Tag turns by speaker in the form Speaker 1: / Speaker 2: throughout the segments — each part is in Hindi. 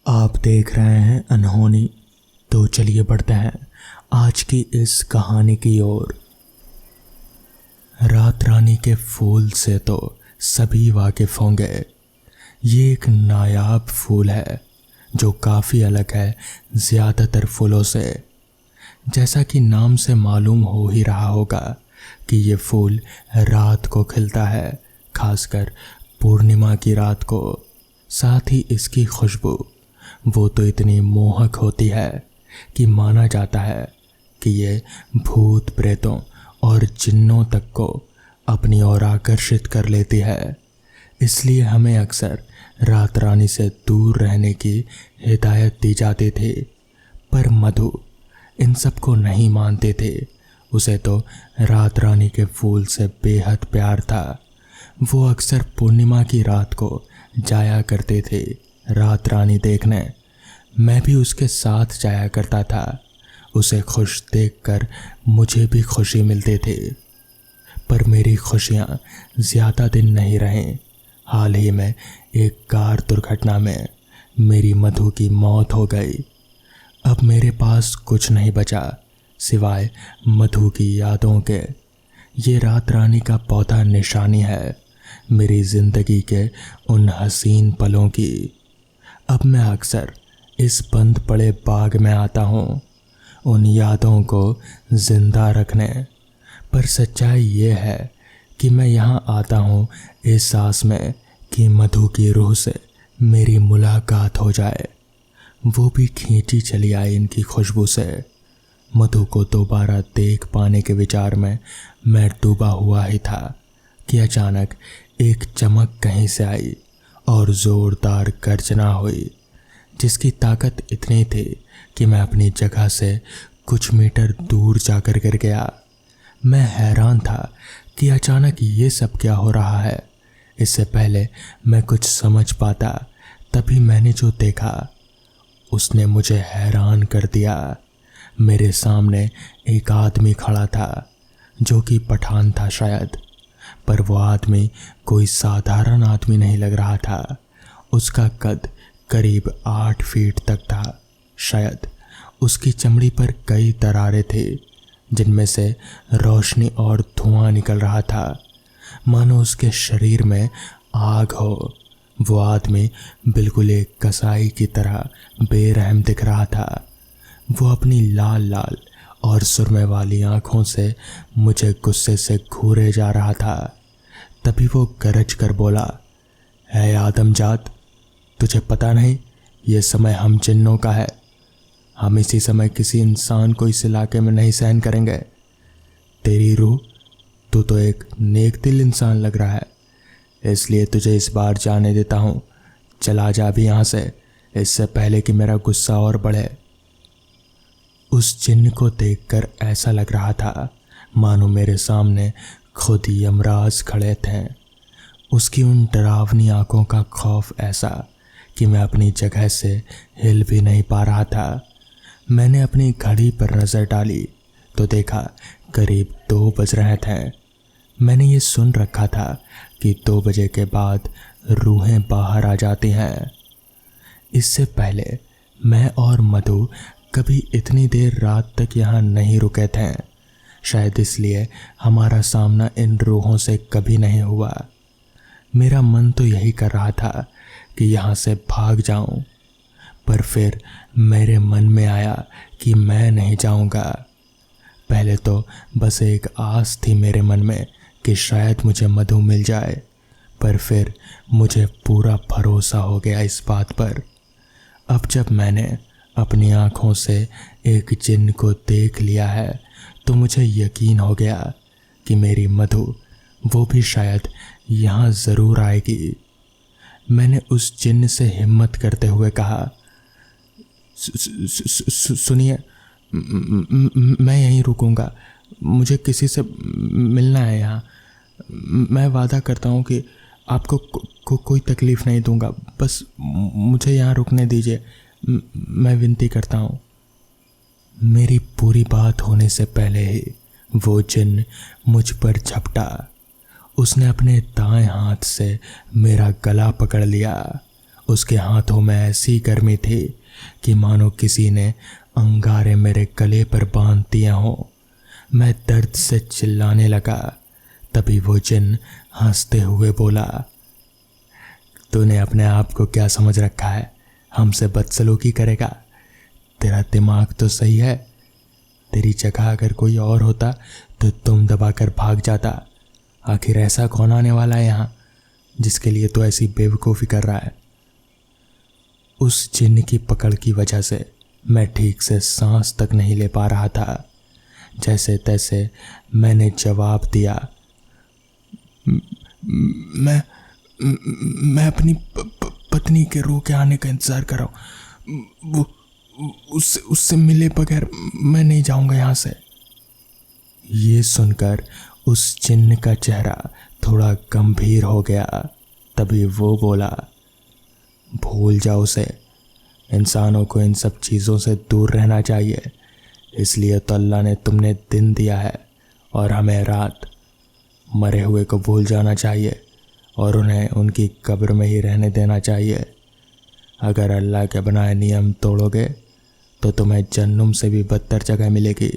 Speaker 1: आप देख रहे हैं अनहोनी। तो चलिए बढ़ते हैं आज की इस कहानी की ओर। रात रानी के फूल से तो सभी वाकिफ होंगे। ये एक नायाब फूल है जो काफ़ी अलग है ज़्यादातर फूलों से। जैसा कि नाम से मालूम हो ही रहा होगा कि ये फूल रात को खिलता है, खासकर पूर्णिमा की रात को। साथ ही इसकी खुशबू वो तो इतनी मोहक होती है कि माना जाता है कि ये भूत प्रेतों और जिन्नों तक को अपनी ओर आकर्षित कर लेती है। इसलिए हमें अक्सर रात रानी से दूर रहने की हिदायत दी जाती थी। पर मधु इन सब को नहीं मानते थे। उसे तो रात रानी के फूल से बेहद प्यार था। वो अक्सर पूर्णिमा की रात को जाया करते थे रात रानी देखने। मैं भी उसके साथ जाया करता था। उसे खुश देखकर मुझे भी खुशी मिलती थी। पर मेरी खुशियाँ ज़्यादा दिन नहीं रहें। हाल ही में एक कार दुर्घटना में मेरी मधु की मौत हो गई। अब मेरे पास कुछ नहीं बचा सिवाय मधु की यादों के। ये रात रानी का पौधा निशानी है मेरी ज़िंदगी के उन हसीन पलों की। अब मैं अक्सर इस बंद पड़े बाग में आता हूँ उन यादों को ज़िंदा रखने। पर सच्चाई ये है कि मैं यहाँ आता हूँ इस आस में कि मधु की रूह से मेरी मुलाकात हो जाए। वो भी खींची चली आई इनकी खुशबू से। मधु को दोबारा देख पाने के विचार में मैं डूबा हुआ ही था कि अचानक एक चमक कहीं से आई और ज़ोरदार गर्जना हुई, जिसकी ताकत इतनी थी कि मैं अपनी जगह से कुछ मीटर दूर जाकर गिर गया। मैं हैरान था कि अचानक ये सब क्या हो रहा है। इससे पहले मैं कुछ समझ पाता तभी मैंने जो देखा उसने मुझे हैरान कर दिया। मेरे सामने एक आदमी खड़ा था जो कि पठान था शायद, पर वो आदमी कोई साधारण आदमी नहीं लग रहा था। उसका कद करीब 8 फीट तक था शायद। उसकी चमड़ी पर कई दरारें थी जिनमें से रोशनी और धुआं निकल रहा था, मानो उसके शरीर में आग हो। वो आदमी बिल्कुल एक कसाई की तरह बेरहम दिख रहा था। वो अपनी लाल लाल और सुरमे वाली आंखों से मुझे गुस्से से घूरे जा रहा था। तभी वो गरज कर बोला, है आदमजात, तुझे पता नहीं ये समय हम जिन्नों का है। हम इसी समय किसी इंसान को इस इलाके में नहीं सहन करेंगे। तेरी रूह, तू तो एक नेक दिल इंसान लग रहा है, इसलिए तुझे इस बार जाने देता हूँ। चला जा भी यहाँ से, इससे पहले कि मेरा गुस्सा और बढ़े। उस जिन्न को देखकर ऐसा लग रहा था मानो मेरे सामने खुद यमराज खड़े थे। उसकी उन डरावनी आंखों का खौफ ऐसा कि मैं अपनी जगह से हिल भी नहीं पा रहा था। मैंने अपनी घड़ी पर नज़र डाली तो देखा करीब 2 बज रहे थे। मैंने ये सुन रखा था कि 2 बजे के बाद रूहें बाहर आ जाती हैं। इससे पहले मैं और मधु कभी इतनी देर रात तक यहाँ नहीं रुके थे। शायद इसलिए हमारा सामना इन रूहों से कभी नहीं हुआ। मेरा मन तो यही कर रहा था कि यहाँ से भाग जाऊं, पर फिर मेरे मन में आया कि मैं नहीं जाऊंगा। पहले तो बस एक आस थी मेरे मन में कि शायद मुझे मधु मिल जाए, पर फिर मुझे पूरा भरोसा हो गया इस बात पर। अब जब मैंने अपनी आँखों से एक जिन्न को देख लिया है तो मुझे यकीन हो गया कि मेरी मधु वो भी शायद यहाँ ज़रूर आएगी। मैंने उस जिन्न से हिम्मत करते हुए कहा, सुनिए, मैं यहीं रुकूंगा। मुझे किसी से मिलना है यहाँ। मैं वादा करता हूँ कि आपको कोई तकलीफ़ नहीं दूंगा। बस मुझे यहाँ रुकने दीजिए, मैं विनती करता हूँ। मेरी पूरी बात होने से पहले ही वो जिन्न मुझ पर झपटा। उसने अपने दाएं हाथ से मेरा गला पकड़ लिया उसके हाथों में ऐसी गर्मी थी कि मानो किसी ने अंगारे मेरे गले पर बांध दिए हों। मैं दर्द से चिल्लाने लगा। तभी वो जिन हंसते हुए बोला, तूने अपने आप को क्या समझ रखा है? हमसे बदसलूकी करेगा? तेरा दिमाग तो सही है। तेरी जगह अगर कोई और होता तो तुम दबाकर भाग जाता। आखिर ऐसा कौन आने वाला है यहाँ जिसके लिए तो ऐसी बेवकूफ़ी कर रहा है? उस जिन्न की पकड़ की वजह से मैं ठीक से सांस तक नहीं ले पा रहा था। जैसे तैसे मैंने जवाब दिया, मैं अपनी पत्नी के रो के आने का इंतज़ार कर रहा हूँ। वो उससे मिले बगैर मैं नहीं जाऊँगा यहाँ से। ये सुनकर उस जिन्न का चेहरा थोड़ा गंभीर हो गया। तभी वो बोला, भूल जाओ उसे। इंसानों को इन सब चीज़ों से दूर रहना चाहिए। इसलिए तो अल्लाह ने तुमने दिन दिया है और हमें रात। मरे हुए को भूल जाना चाहिए और उन्हें उनकी कब्र में ही रहने देना चाहिए। अगर अल्लाह के बनाए नियम तोड़ोगे तो तुम्हें जन्नुम से भी बदतर जगह मिलेगी।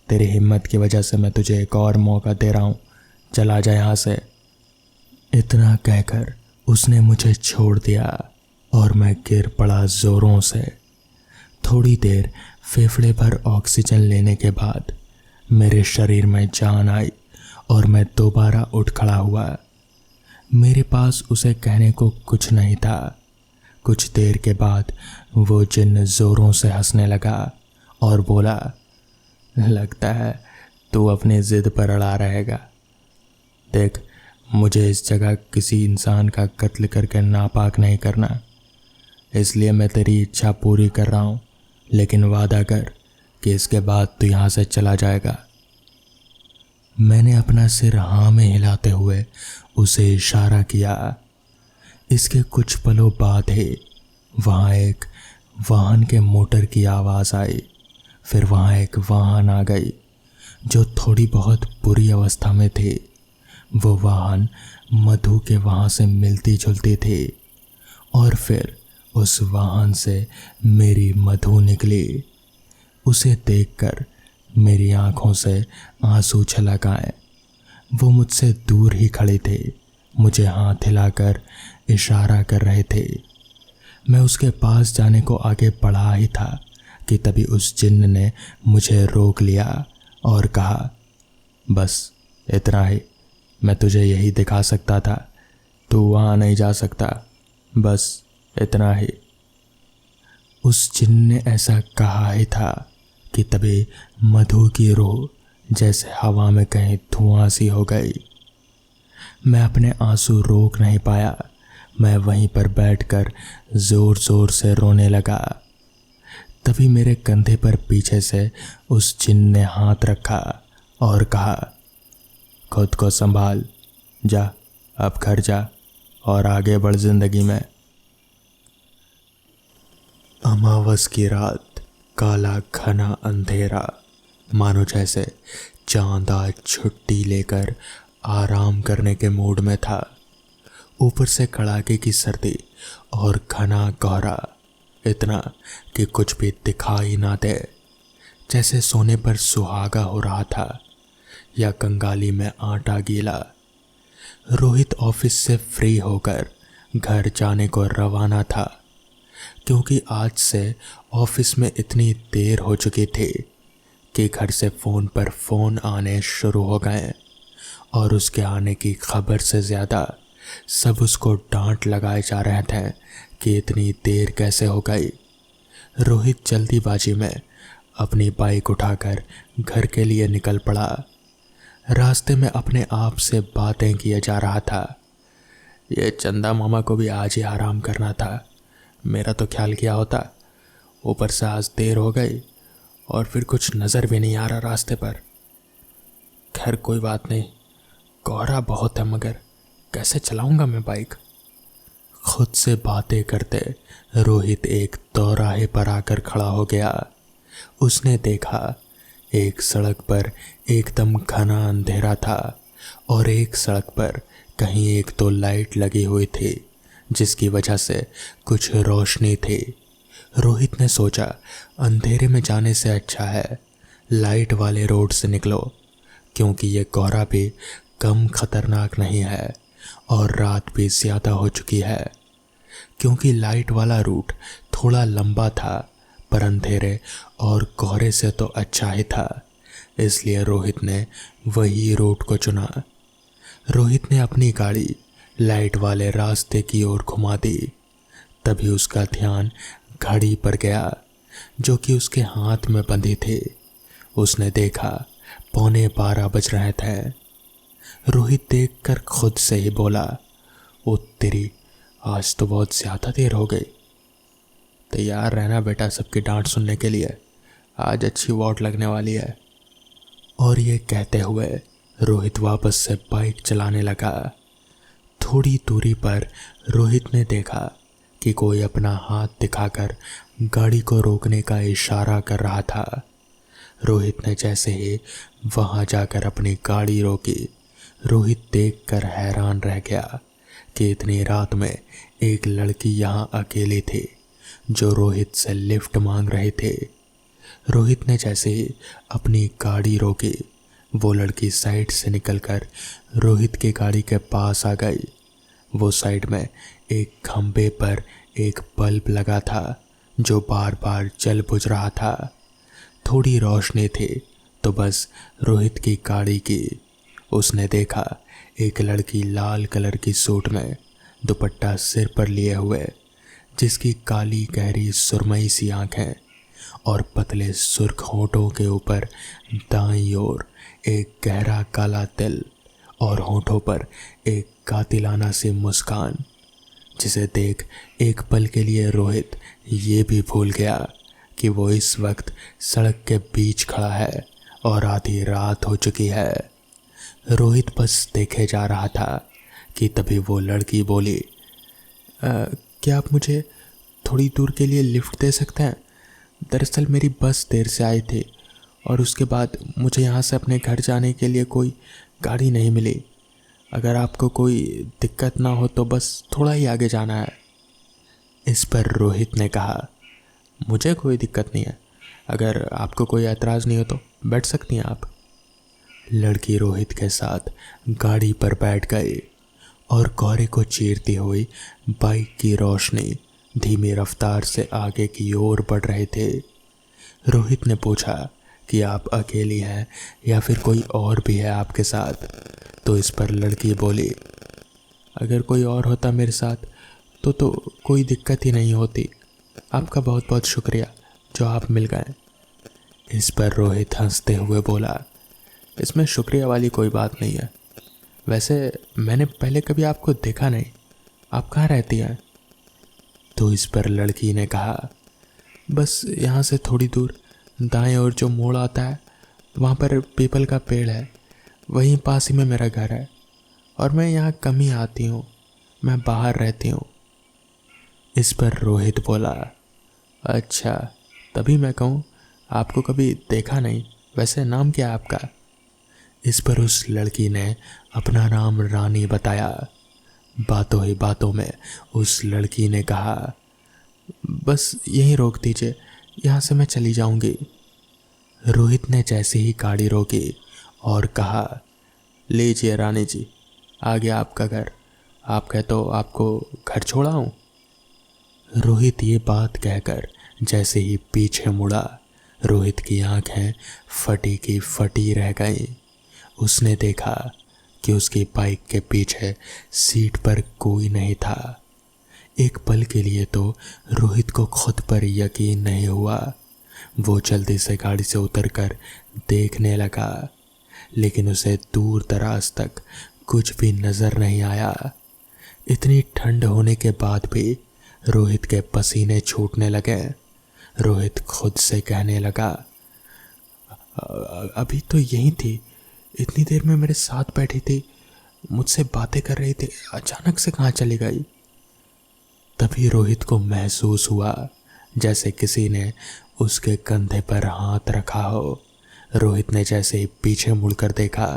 Speaker 1: तेरी हिम्मत की वजह से मैं तुझे एक और मौका दे रहा हूँ, चला जा यहाँ से। इतना कहकर उसने मुझे छोड़ दिया और मैं गिर पड़ा ज़ोरों से। थोड़ी देर फेफड़े भर ऑक्सीजन लेने के बाद मेरे शरीर में जान आई और मैं दोबारा उठ खड़ा हुआ। मेरे पास उसे कहने को कुछ नहीं था। कुछ देर के बाद वो जिन्न ज़ोरों से हंसने लगा और बोला, लगता है तू अपनी ज़िद पर अड़ा रहेगा। देख, मुझे इस जगह किसी इंसान का कत्ल करके नापाक नहीं करना, इसलिए मैं तेरी इच्छा पूरी कर रहा हूँ, लेकिन वादा कर कि इसके बाद तू यहाँ से चला जाएगा। मैंने अपना सिर हाँ में हिलाते हुए उसे इशारा किया। इसके कुछ पलों बाद ही वहाँ एक वाहन के मोटर की आवाज़ आई। फिर वहाँ एक वाहन आ गई जो थोड़ी बहुत बुरी अवस्था में थी। वो वाहन मधु के वहाँ से मिलती जुलती थी और फिर उस वाहन से मेरी मधु निकली। उसे देखकर मेरी आंखों से आंसू छलक आए। वो मुझसे दूर ही खड़े थे, मुझे हाथ हिलाकर इशारा कर रहे थे। मैं उसके पास जाने को आगे बढ़ा ही था कि तभी उस जिन्न ने मुझे रोक लिया और कहा, बस इतना ही, मैं तुझे यही दिखा सकता था, तू वहाँ नहीं जा सकता, बस इतना ही। उस जिन्न ने ऐसा कहा ही था कि तभी मधु की रूह जैसे हवा में कहीं धुआं सी हो गई। मैं अपने आंसू रोक नहीं पाया। मैं वहीं पर बैठकर ज़ोर ज़ोर से रोने लगा। तभी मेरे कंधे पर पीछे से उस जिन्न ने हाथ रखा और कहा, खुद को संभाल, जा अब घर जा और आगे बढ़ जिंदगी में। अमावस की रात, काला घना अंधेरा, मानो जैसे चांद आज छुट्टी लेकर आराम करने के मूड में था। ऊपर से कड़ाके की सर्दी और घना कोहरा, इतना कि कुछ भी दिखाई ना दे। जैसे सोने पर सुहागा हो रहा था या कंगाली में आटा गीला। रोहित ऑफिस से फ्री होकर घर जाने को रवाना था, क्योंकि आज से ऑफिस में इतनी देर हो चुकी थी कि घर से फ़ोन पर फ़ोन आने शुरू हो गए और उसके आने की खबर से ज़्यादा सब उसको डांट लगाए जा रहे थे कि इतनी देर कैसे हो गई। रोहित जल्दीबाजी में अपनी बाइक उठाकर घर के लिए निकल पड़ा। रास्ते में अपने आप से बातें किए जा रहा था। ये चंदा मामा को भी आज ही आराम करना था, मेरा तो ख्याल किया होता। ऊपर से आज देर हो गई और फिर कुछ नज़र भी नहीं आ रहा रास्ते पर। खैर कोई बात नहीं, कोहरा बहुत है, मगर कैसे चलाऊंगा मैं बाइक। खुद से बातें करते रोहित एक चौराहे पर आकर खड़ा हो गया। उसने देखा एक सड़क पर एकदम घना अंधेरा था और एक सड़क पर कहीं एक तो लाइट लगी हुई थी जिसकी वजह से कुछ रोशनी थी। रोहित ने सोचा अंधेरे में जाने से अच्छा है लाइट वाले रोड से निकलो, क्योंकि ये कोहरा भी कम खतरनाक नहीं है और रात भी ज़्यादा हो चुकी है। क्योंकि लाइट वाला रूट थोड़ा लंबा था पर अंधेरे और कोहरे से तो अच्छा ही था, इसलिए रोहित ने वही रूट को चुना। रोहित ने अपनी गाड़ी लाइट वाले रास्ते की ओर घुमा दी। तभी उसका ध्यान घड़ी पर गया जो कि उसके हाथ में बंधी थी। उसने देखा 11:15 बज रहे थे। रोहित देखकर खुद से ही बोला, ओ तेरी, आज तो बहुत ज़्यादा देर हो गई। तैयार रहना बेटा सबकी डांट सुनने के लिए, आज अच्छी वोट लगने वाली है। और ये कहते हुए रोहित वापस से बाइक चलाने लगा। थोड़ी दूरी पर रोहित ने देखा कि कोई अपना हाथ दिखाकर गाड़ी को रोकने का इशारा कर रहा था। रोहित ने जैसे ही वहां जाकर अपनी गाड़ी रोकी, रोहित देखकर हैरान रह गया कि इतनी रात में एक लड़की यहाँ अकेली थी जो रोहित से लिफ्ट मांग रहे थे। रोहित ने जैसे ही अपनी गाड़ी रोकी, वो लड़की साइड से निकलकर रोहित की गाड़ी के पास आ गई। वो साइड में एक खंबे पर एक बल्ब लगा था जो बार बार जल बुझ रहा था। थोड़ी रोशनी थी तो बस रोहित की गाड़ी की। उसने देखा एक लड़की लाल कलर की सूट में दुपट्टा सिर पर लिए हुए, जिसकी काली गहरी सुरमई सी आंखें और पतले सुर्ख होठों के ऊपर दाईं ओर एक गहरा काला तिल और होठों पर एक कातिलाना सी मुस्कान, जिसे देख एक पल के लिए रोहित ये भी भूल गया कि वो इस वक्त सड़क के बीच खड़ा है और आधी रात हो चुकी है। रोहित बस देखे जा रहा था कि तभी वो लड़की बोली, क्या आप मुझे थोड़ी दूर के लिए लिफ्ट दे सकते हैं? दरअसल मेरी बस देर से आई थी और उसके बाद मुझे यहाँ से अपने घर जाने के लिए कोई गाड़ी नहीं मिली। अगर आपको कोई दिक्कत ना हो तो बस थोड़ा ही आगे जाना है। इस पर रोहित ने कहा, मुझे कोई दिक्कत नहीं है, अगर आपको कोई ऐतराज़ नहीं हो तो बैठ सकती हैं आप। लड़की रोहित के साथ गाड़ी पर बैठ गई और कोहरे को चीरती हुई बाइक की रोशनी धीमी रफ्तार से आगे की ओर बढ़ रहे थे। रोहित ने पूछा कि आप अकेली हैं या फिर कोई और भी है आपके साथ? तो इस पर लड़की बोली, अगर कोई और होता मेरे साथ तो कोई दिक्कत ही नहीं होती। आपका बहुत बहुत शुक्रिया जो आप मिल गए। इस पर रोहित हंसते हुए बोला, इसमें शुक्रिया वाली कोई बात नहीं है। वैसे मैंने पहले कभी आपको देखा नहीं, आप कहाँ रहती हैं? तो इस पर लड़की ने कहा, बस यहाँ से थोड़ी दूर दाएं ओर जो मोड़ आता है वहाँ पर पीपल का पेड़ है, वहीं पास ही में मेरा घर है और मैं यहाँ कम ही आती हूँ, मैं बाहर रहती हूँ। इस पर रोहित बोला, अच्छा तभी मैं कहूँ आपको कभी देखा नहीं। वैसे नाम क्या है आपका? इस पर उस लड़की ने अपना नाम रानी बताया। बातों ही बातों में उस लड़की ने कहा, बस यहीं रोक दीजिए, यहाँ से मैं चली जाऊंगी। रोहित ने जैसे ही गाड़ी रोकी और कहा, लीजिए रानी जी, आ गया आपका घर। आप कहे तो आपको घर छोड़ा हूँ। रोहित ये बात कहकर जैसे ही पीछे मुड़ा, रोहित की आंखें फटी की फटी रह गईं। उसने देखा कि उसकी बाइक के पीछे सीट पर कोई नहीं था। एक पल के लिए तो रोहित को खुद पर यकीन नहीं हुआ। वो जल्दी से गाड़ी से उतरकर देखने लगा, लेकिन उसे दूर दराज तक कुछ भी नजर नहीं आया। इतनी ठंड होने के बाद भी रोहित के पसीने छूटने लगे। रोहित खुद से कहने लगा, अभी तो यहीं थी, इतनी देर में मेरे साथ बैठी थी, मुझसे बातें कर रही थी, अचानक से कहाँ चली गई? तभी रोहित को महसूस हुआ जैसे किसी ने उसके कंधे पर हाथ रखा हो। रोहित ने जैसे ही पीछे मुड़कर देखा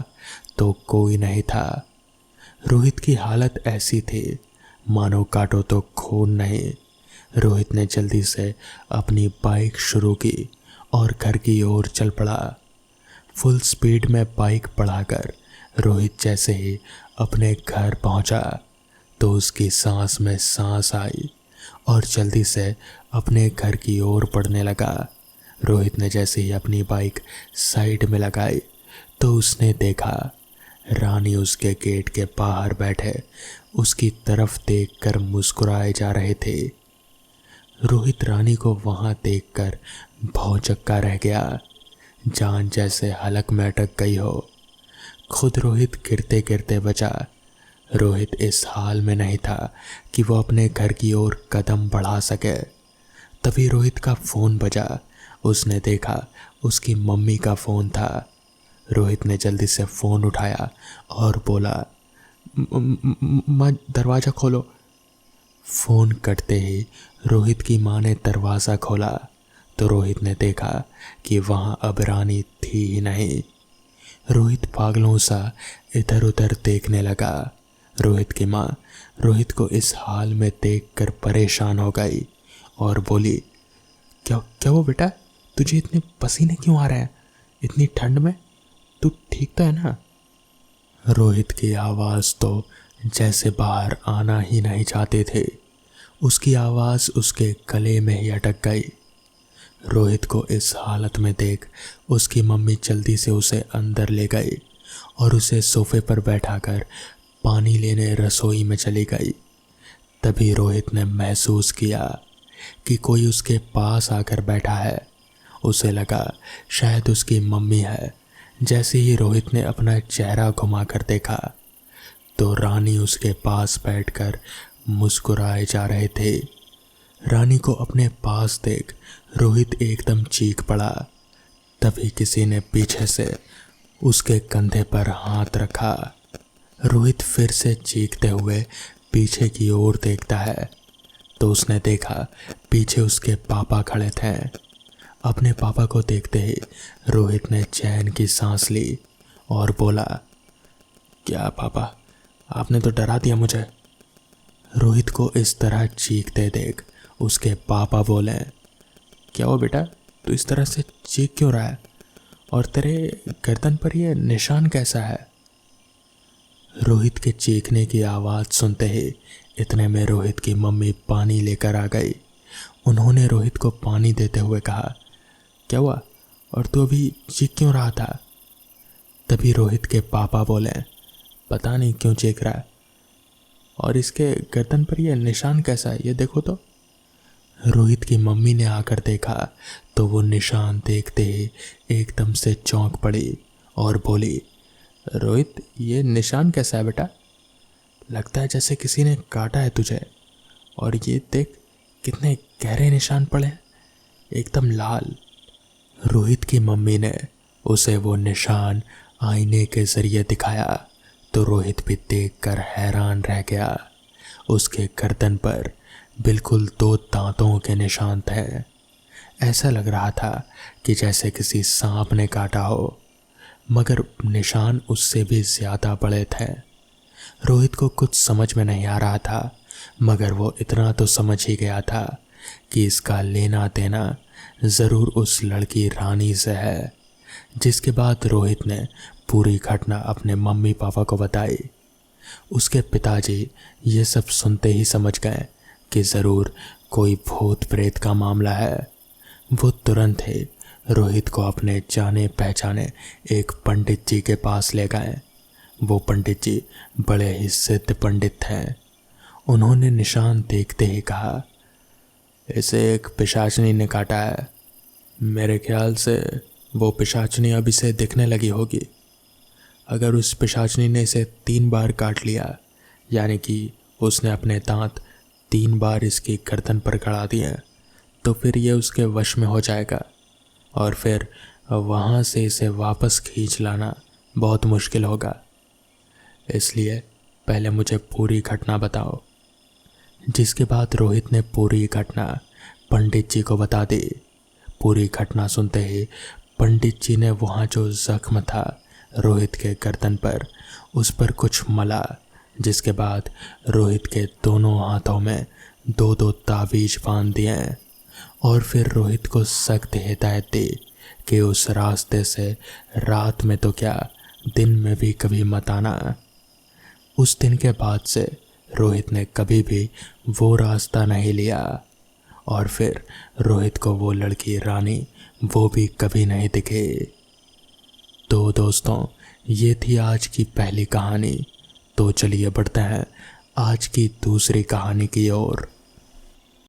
Speaker 1: तो कोई नहीं था। रोहित की हालत ऐसी थी मानो काटो तो खून नहीं। रोहित ने जल्दी से अपनी बाइक शुरू की और घर की ओर चल पड़ा। फुल स्पीड में बाइक बढ़ाकर रोहित जैसे ही अपने घर पहुंचा तो उसकी सांस में सांस आई और जल्दी से अपने घर की ओर बढ़ने लगा। रोहित ने जैसे ही अपनी बाइक साइड में लगाई तो उसने देखा रानी उसके गेट के बाहर बैठे उसकी तरफ देखकर मुस्कुराए जा रहे थे। रोहित रानी को वहां देखकर भौचक्का रह गया, जान जैसे हलक में अटक गई हो। खुद रोहित गिरते गिरते बचा। रोहित इस हाल में नहीं था कि वो अपने घर की ओर कदम बढ़ा सके। तभी रोहित का फ़ोन बजा। उसने देखा उसकी मम्मी का फ़ोन था। रोहित ने जल्दी से फ़ोन उठाया और बोला, माँ दरवाज़ा खोलो। फ़ोन कटते ही रोहित की माँ ने दरवाज़ा खोला तो रोहित ने देखा कि वहाँ अब रानी थी ही नहीं। रोहित पागलों सा इधर उधर देखने लगा। रोहित की माँ रोहित को इस हाल में देखकर परेशान हो गई और बोली, क्या क्या वो बेटा, तुझे इतने पसीने क्यों आ रहे हैं इतनी ठंड में? तू ठीक तो है ना? रोहित की आवाज़ तो जैसे बाहर आना ही नहीं चाहते थे। उसकी आवाज़ उसके गले में ही अटक गई। रोहित को इस हालत में देख उसकी मम्मी जल्दी से उसे अंदर ले गई और उसे सोफे पर बैठाकर पानी लेने रसोई में चली गई। तभी रोहित ने महसूस किया कि कोई उसके पास आकर बैठा है। उसे लगा शायद उसकी मम्मी है। जैसे ही रोहित ने अपना चेहरा घुमाकर देखा तो रानी उसके पास बैठकर मुस्कुराए जा रहे थे। रानी को अपने पास देख रोहित एकदम चीख पड़ा। तभी किसी ने पीछे से उसके कंधे पर हाथ रखा। रोहित फिर से चीखते हुए पीछे की ओर देखता है तो उसने देखा पीछे उसके पापा खड़े थे। अपने पापा को देखते ही रोहित ने चैन की सांस ली और बोला, क्या पापा, आपने तो डरा दिया मुझे। रोहित को इस तरह चीखते देख उसके पापा बोले, क्या हो बेटा, तू इस तरह से चीख क्यों रहा है और तेरे गर्दन पर ये निशान कैसा है? रोहित के चीखने की आवाज़ सुनते ही इतने में रोहित की मम्मी पानी लेकर आ गई। उन्होंने रोहित को पानी देते हुए कहा, क्या हुआ और तू अभी चीख क्यों रहा था? तभी रोहित के पापा बोले, पता नहीं क्यों चीख रहा है और इसके गर्दन पर यह निशान कैसा है, ये देखो तो। रोहित की मम्मी ने आकर देखा तो वो निशान देखते ही एकदम से चौंक पड़ी और बोली, रोहित, ये निशान कैसा है बेटा? लगता है जैसे किसी ने काटा है तुझे। और ये देख कितने गहरे निशान पड़े हैं, एकदम लाल। रोहित की मम्मी ने उसे वो निशान आईने के जरिए दिखाया तो रोहित भी देखकर हैरान रह गया। उसके गर्दन पर बिल्कुल 2 दांतों के निशान थे। ऐसा लग रहा था कि जैसे किसी सांप ने काटा हो, मगर निशान उससे भी ज़्यादा बड़े थे। रोहित को कुछ समझ में नहीं आ रहा था, मगर वो इतना तो समझ ही गया था कि इसका लेना देना ज़रूर उस लड़की रानी से है। जिसके बाद रोहित ने पूरी घटना अपने मम्मी पापा को बताई। उसके पिताजी ये सब सुनते ही समझ गए कि ज़रूर कोई भूत प्रेत का मामला है। वो तुरंत ही रोहित को अपने जाने पहचाने एक पंडित जी के पास ले गए। वो पंडित जी बड़े ही सिद्ध पंडित थे। उन्होंने निशान देखते ही कहा, इसे एक पिशाचनी ने काटा है। मेरे ख्याल से वो पिशाचनी अब इसे दिखने लगी होगी। अगर उस पिशाचनी ने इसे 3 बार काट लिया, यानी कि उसने अपने दांत 3 बार इसकी गर्दन पर गड़ा दिए, तो फिर ये उसके वश में हो जाएगा और फिर वहाँ से इसे वापस खींच लाना बहुत मुश्किल होगा। इसलिए पहले मुझे पूरी घटना बताओ। जिसके बाद रोहित ने पूरी घटना पंडित जी को बता दी। पूरी घटना सुनते ही पंडित जी ने वहाँ जो जख्म था रोहित के गर्दन पर, उस पर कुछ मला जिसके बाद रोहित के दोनों हाथों में दो दो ताबीज बांध दिए और फिर रोहित को सख्त हिदायत दी कि उस रास्ते से रात में तो क्या दिन में भी कभी मत आना। उस दिन के बाद से रोहित ने कभी भी वो रास्ता नहीं लिया और फिर रोहित को वो लड़की रानी वो भी कभी नहीं दिखी। तो दोस्तों, ये थी आज की पहली कहानी। तो चलिए बढ़ते हैं आज की दूसरी कहानी की ओर।